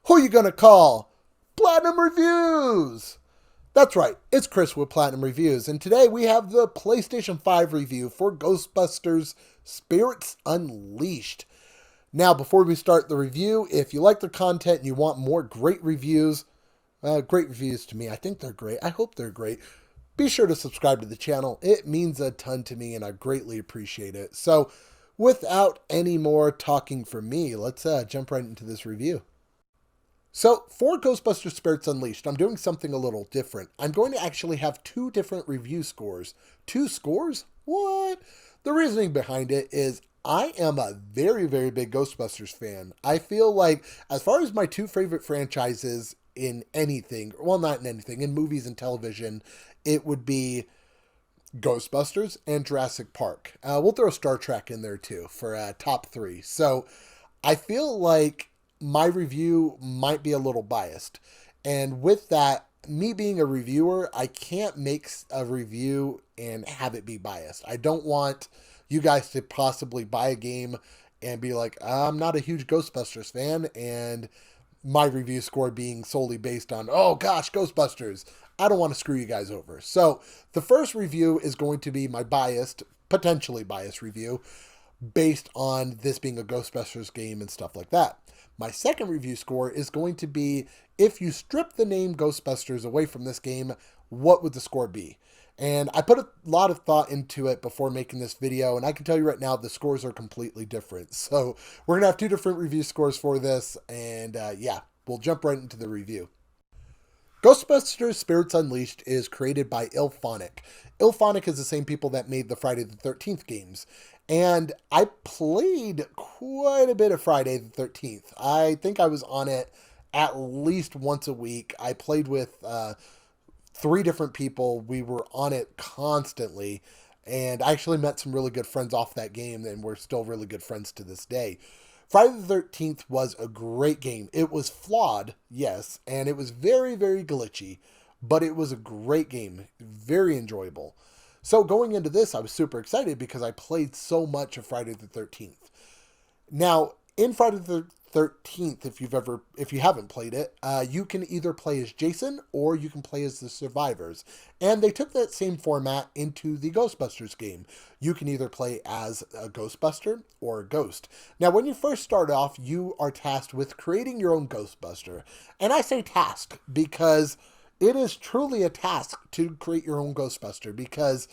Who you gonna call? Platinum Reviews! That's right, it's Chris with Platinum Reviews, and today we have the PlayStation 5 review for Ghostbusters Spirits Unleashed. Now, before we start the review, if you like the content and you want more great reviews to me, I think they're great, I hope they're great, be sure to subscribe to the channel. It means a ton to me and I greatly appreciate it. So, without any more talking from me, let's jump right into this review. So, for Ghostbusters Spirits Unleashed, I'm doing something a little different. I'm going to actually have two different review scores. Two scores? What? The reasoning behind it is I am a very, very big Ghostbusters fan. I feel like, as far as my two favorite franchises in anything, well, not in anything, in movies and television, it would be Ghostbusters and Jurassic Park. We'll throw Star Trek in there too for top three. So, I feel like my review might be a little biased. And with that, me being a reviewer, I can't make a review and have it be biased. I don't want you guys to possibly buy a game and be like, I'm not a huge Ghostbusters fan, and my review score being solely based on, oh gosh, Ghostbusters. I don't want to screw you guys over. So the first review is going to be my biased, potentially biased review based on this being a Ghostbusters game and stuff like that. My second review score is going to be, if you strip the name Ghostbusters away from this game, what would the score be? And I put a lot of thought into it before making this video, and I can tell you right now the scores are completely different. So we're going to have two different review scores for this, and yeah, we'll jump right into the review. Ghostbusters Spirits Unleashed is created by IllFonic. IllFonic is the same people that made the Friday the 13th games. And I played quite a bit of Friday the 13th. I think I was on it at least once a week. I played with three different people. We were on it constantly. And I actually met some really good friends off that game, and we're still really good friends to this day. Friday the 13th was a great game. It was flawed, yes, and it was very, very glitchy, but it was a great game. Very enjoyable. So going into this, I was super excited because I played so much of Friday the 13th. Now, in Friday the 13th, if you haven't played it, you can either play as Jason or you can play as the survivors. And they took that same format into the Ghostbusters game. You can either play as a Ghostbuster or a ghost. Now, when you first start off, you are tasked with creating your own Ghostbuster. And I say task because it is truly a task to create your own Ghostbuster, because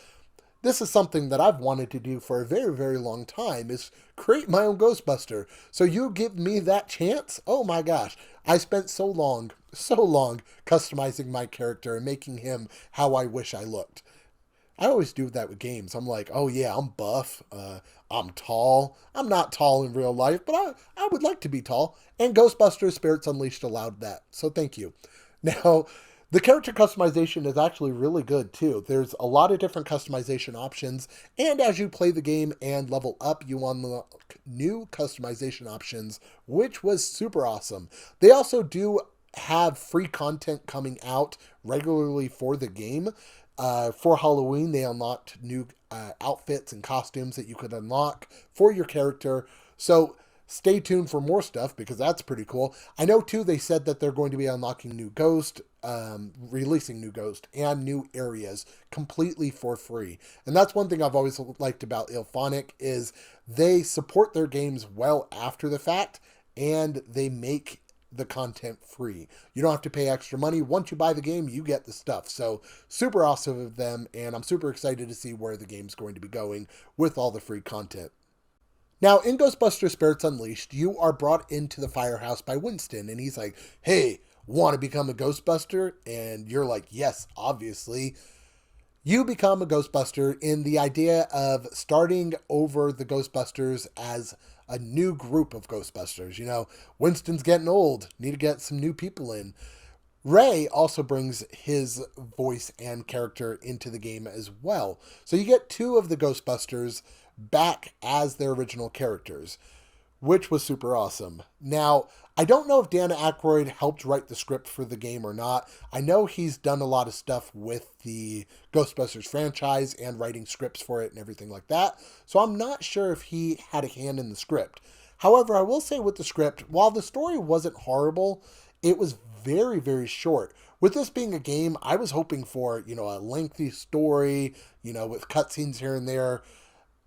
this is something that I've wanted to do for a very, very long time, is create my own Ghostbuster. So you give me that chance? Oh my gosh. I spent so long customizing my character and making him how I wish I looked. I always do that with games. I'm like, oh yeah, I'm buff. I'm tall. I'm not tall in real life, but I would like to be tall. And Ghostbusters Spirits Unleashed allowed that. So thank you. Now, the character customization is actually really good too. There's a lot of different customization options, and as you play the game and level up, you unlock new customization options, which was super awesome. They also do have free content coming out regularly for the game. For Halloween, they unlocked new outfits and costumes that you could unlock for your character. So stay tuned for more stuff, because that's pretty cool. I know too, they said that they're going to be unlocking new Ghost, releasing new Ghost and new areas completely for free. And that's one thing I've always liked about IllFonic, is they support their games well after the fact, and they make the content free. You don't have to pay extra money. Once you buy the game, you get the stuff. So super awesome of them, and I'm super excited to see where the game's going to be going with all the free content. Now, in Ghostbusters Spirits Unleashed, you are brought into the firehouse by Winston, and he's like, hey, want to become a Ghostbuster? And you're like, yes, obviously. You become a Ghostbuster in the idea of starting over the Ghostbusters as a new group of Ghostbusters. You know, Winston's getting old, need to get some new people in. Ray also brings his voice and character into the game as well. So you get two of the Ghostbusters back as their original characters, which was super awesome. Now, I don't know if Dan Aykroyd helped write the script for the game or not. I know he's done a lot of stuff with the Ghostbusters franchise and writing scripts for it and everything like that. So I'm not sure if he had a hand in the script. However, I will say with the script, while the story wasn't horrible, it was very, very short. With this being a game, I was hoping for, a lengthy story, with cutscenes here and there.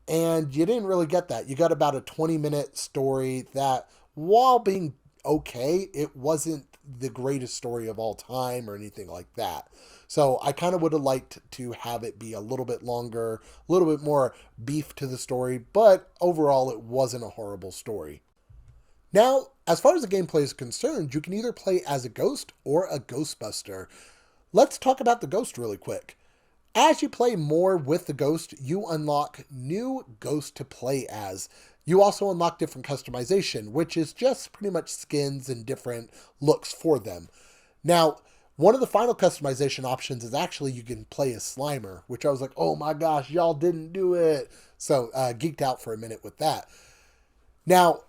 And you didn't really get that. You got about a 20-minute story that, while being okay, it wasn't the greatest story of all time or anything like that. So I kind of would have liked to have it be a little bit longer, a little bit more beef to the story, but overall it wasn't a horrible story. Now, as far as the gameplay is concerned, you can either play as a ghost or a Ghostbuster. Let's talk about the ghost really quick. As you play more with the ghost, you unlock new ghosts to play as. You also unlock different customization, which is just pretty much skins and different looks for them. Now, one of the final customization options is actually you can play as Slimer, which I was like, oh my gosh, y'all didn't do it. So geeked out for a minute with that. Now,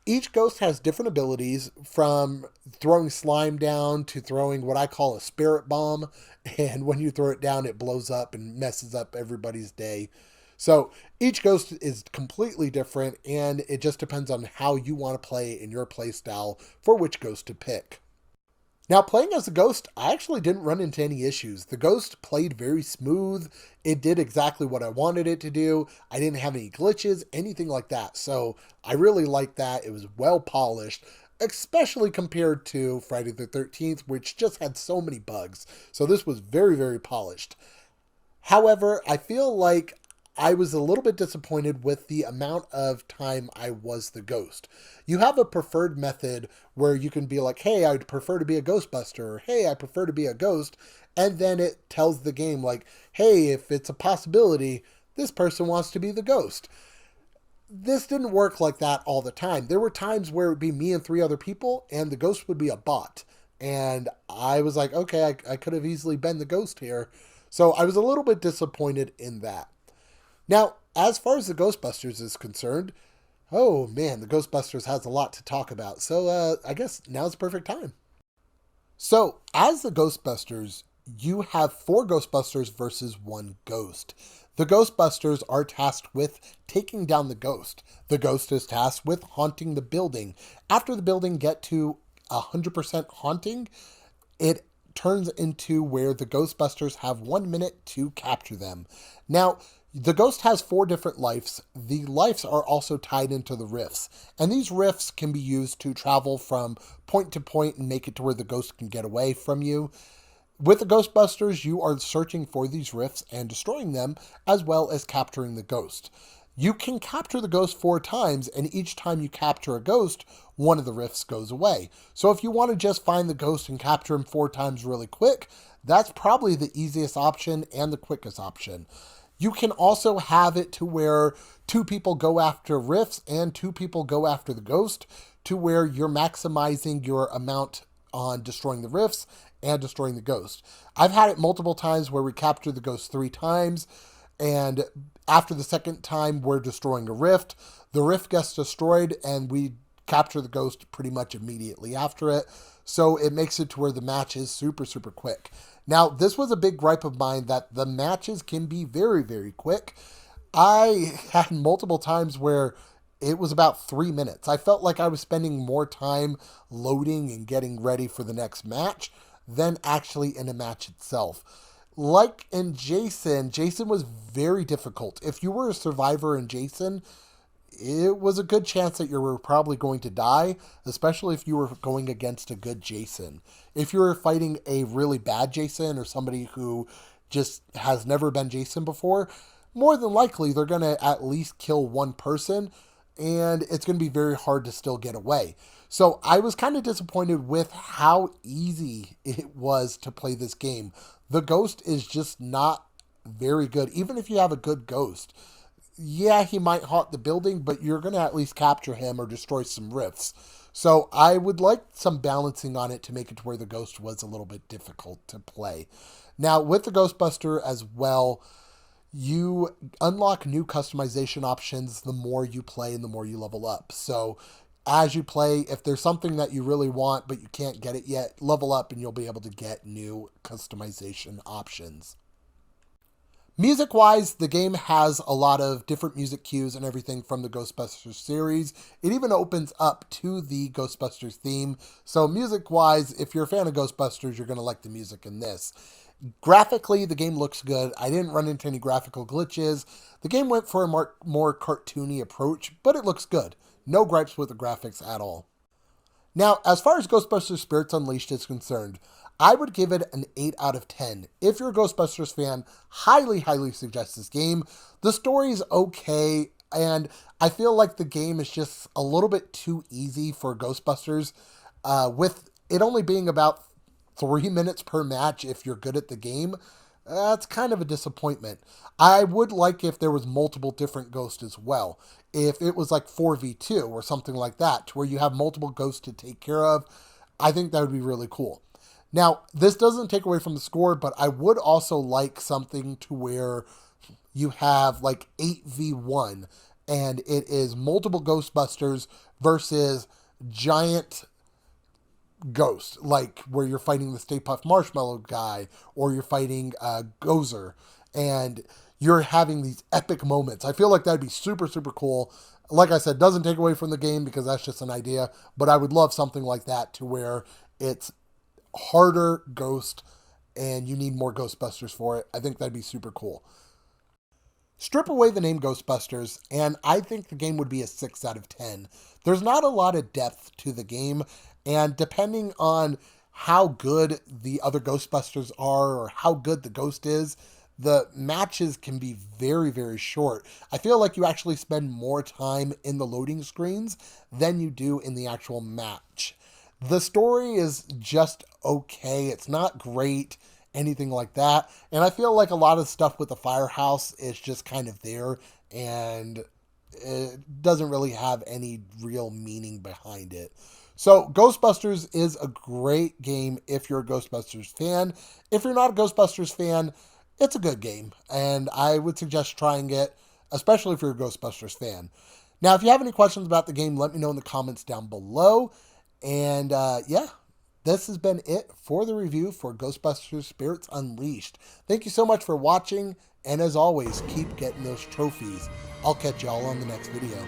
each ghost has different abilities, from throwing slime down to throwing what I call a spirit bomb. And when you throw it down, it blows up and messes up everybody's day. So each ghost is completely different, and it just depends on how you want to play in your play style for which ghost to pick. Now, playing as a ghost, I actually didn't run into any issues. The ghost played very smooth. It did exactly what I wanted it to do. I didn't have any glitches, anything like that. So I really liked that. It was well polished, especially compared to Friday the 13th, which just had so many bugs. So this was very, very polished. However, I feel like I was a little bit disappointed with the amount of time I was the ghost. You have a preferred method where you can be like, hey, I'd prefer to be a Ghostbuster, or hey, I prefer to be a ghost. And then it tells the game like, hey, if it's a possibility, this person wants to be the ghost. This didn't work like that all the time. There were times where it would be me and 3 other people, and the ghost would be a bot. And I was like, okay, I could have easily been the ghost here. So I was a little bit disappointed in that. Now, as far as the Ghostbusters is concerned, oh man, the Ghostbusters has a lot to talk about. So I guess now's the perfect time. So, as the Ghostbusters, you have 4 Ghostbusters versus 1 ghost. The Ghostbusters are tasked with taking down the ghost. The ghost is tasked with haunting the building. After the building get to 100% haunting, it turns into where the Ghostbusters have 1 minute to capture them. Now, the ghost has 4 different lives. The lives are also tied into the rifts, and these rifts can be used to travel from point to point and make it to where the ghost can get away from you. With the Ghostbusters, you are searching for these rifts and destroying them, as well as capturing the ghost. You can capture the ghost 4 times, and each time you capture a ghost, one of the rifts goes away. So if you want to just find the ghost and capture him 4 times really quick, that's probably the easiest option and the quickest option. You can also have it to where 2 people go after rifts and 2 people go after the ghost, to where you're maximizing your amount on destroying the rifts and destroying the ghost. I've had it multiple times where we capture the ghost 3 times, and after the second time we're destroying a rift. The rift gets destroyed and we capture the ghost pretty much immediately after it. So it makes it to where the match is super, super quick. Now, this was a big gripe of mine, that the matches can be very, very quick. I had multiple times where it was about 3 minutes. I felt like I was spending more time loading and getting ready for the next match than actually in a match itself. Like in Jason was very difficult. If you were a survivor in Jason, it was a good chance that you were probably going to die, especially if you were going against a good Jason. If you were fighting a really bad Jason or somebody who just has never been Jason before, more than likely they're going to at least kill one person, and it's going to be very hard to still get away. So I was kind of disappointed with how easy it was to play this game. The ghost is just not very good, even if you have a good ghost. Yeah, he might haunt the building, but you're going to at least capture him or destroy some rifts. So I would like some balancing on it to make it to where the ghost was a little bit difficult to play. Now, with the Ghostbuster as well, you unlock new customization options the more you play and the more you level up. So as you play, if there's something that you really want but you can't get it yet, level up and you'll be able to get new customization options. Music-wise, the game has a lot of different music cues and everything from the Ghostbusters series. It even opens up to the Ghostbusters theme. So music-wise, if you're a fan of Ghostbusters, you're going to like the music in this. Graphically, the game looks good. I didn't run into any graphical glitches. The game went for a more cartoony approach, but it looks good. No gripes with the graphics at all. Now, as far as Ghostbusters Spirits Unleashed is concerned, I would give it an 8 out of 10. If you're a Ghostbusters fan, highly suggest this game. The story is okay, and I feel like the game is just a little bit too easy for Ghostbusters, with it only being about 3 minutes per match if you're good at the game. That's kind of a disappointment. I would like if there was multiple different ghosts as well. If it was like 4v2 or something like that, to where you have multiple ghosts to take care of, I think that would be really cool. Now, this doesn't take away from the score, but I would also like something to where you have like 8v1 and it is multiple Ghostbusters versus giant ghost, like where you're fighting the Stay Puft Marshmallow guy or you're fighting Gozer and you're having these epic moments. I feel like that'd be super cool. Like I said, doesn't take away from the game because that's just an idea, but I would love something like that to where it's harder ghost and you need more Ghostbusters for it. I think that'd be super cool. Strip away the name Ghostbusters, and I think the game would be a 6 out of 10. There's not a lot of depth to the game, and depending on how good the other Ghostbusters are or how good the ghost is, the matches can be very short. I feel like you actually spend more time in the loading screens than you do in the actual match. The story is just okay. It's not great, anything like that. And I feel like a lot of stuff with the firehouse is just kind of there and it doesn't really have any real meaning behind it. So Ghostbusters is a great game if you're a Ghostbusters fan. If you're not a Ghostbusters fan, it's a good game. And I would suggest trying it, especially if you're a Ghostbusters fan. Now, if you have any questions about the game, let me know in the comments down below. And yeah, this has been it for the review for Ghostbusters Spirits Unleashed. Thank you so much for watching, and as always, keep getting those trophies. I'll catch y'all on the next video.